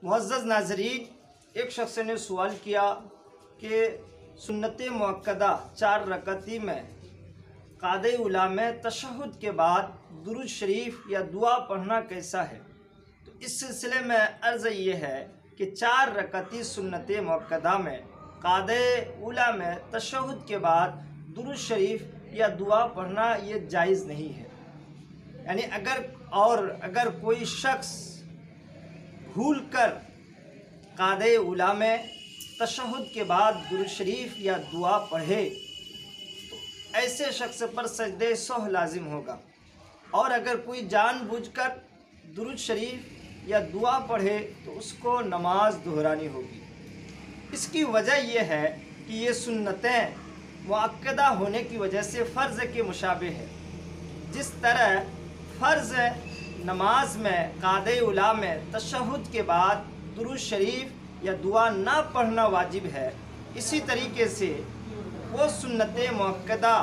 मुअज़्ज़ज़ नाज़रीन, एक शख्स ने सवाल किया कि सुन्नत मुअक्कदा 4 रकअती में क़ादे उला में तशहुद के बाद दुरूद शरीफ या दुआ पढ़ना कैसा है। तो इस सिलसिले में अर्ज़ ये है कि 4 रकअती सुन्नत मुअक्कदा में क़ादे उला में तशहुद के बाद दुरूद शरीफ या दुआ पढ़ना ये जायज़ नहीं है। यानी अगर कोई शख्स भूल कर क़ादे उला में तशहुद के बाद दुरूद शरीफ या दुआ पढ़े तो ऐसे शख्स पर सजदे सह लाजिम होगा, और अगर कोई जानबूझकर दुरूद शरीफ या दुआ पढ़े तो उसको नमाज दोहरानी होगी। इसकी वजह यह है कि ये सुन्नतें मुअक्कदा होने की वजह से फ़र्ज़ के मुशाबे है। जिस तरह फ़र्ज़ नमाज में क़ादे उला में तशहुद के बाद दुरूद शरीफ या दुआ ना पढ़ना वाजिब है, इसी तरीके से वो सुन्नत मुअक्कदा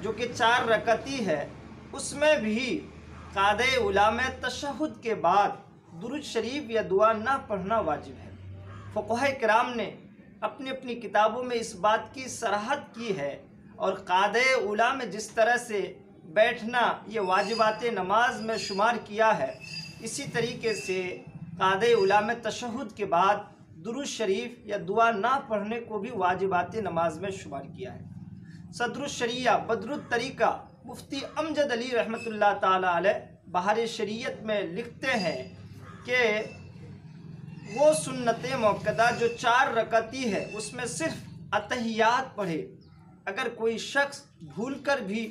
जो कि 4 रकअती है उसमें भी क़ादे उला में तशहुद के बाद दुरूद शरीफ या दुआ ना पढ़ना वाजिब है। फ़ुक़हा किराम ने अपनी अपनी किताबों में इस बात की सराहत की है, और क़ादे उला में जिस तरह से बैठना ये वाजिबात नमाज में शुमार किया है, इसी तरीके से क़ादे उला में तशहुद के बाद दुरूद शरीफ या दुआ ना पढ़ने को भी वाजिबात नमाज में शुमार किया है। सदरुश शरिया बदरुत तरीका मुफ्ती अमजद अली रहमतुल्लाह ताला अलैह बहार शरीयत में लिखते हैं कि वो सुन्नत मुअक्कदा जो 4 रकअती है उसमें सिर्फ अतहियात पढ़े। अगर कोई शख्स भूल कर भी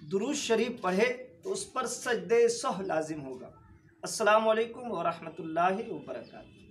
दुरूद शरीफ पढ़े तो उस पर सजदे सह लाजिम होगा। अस्सलामु अलैकुम व रहमतुल्लाहि व बरकातुहू।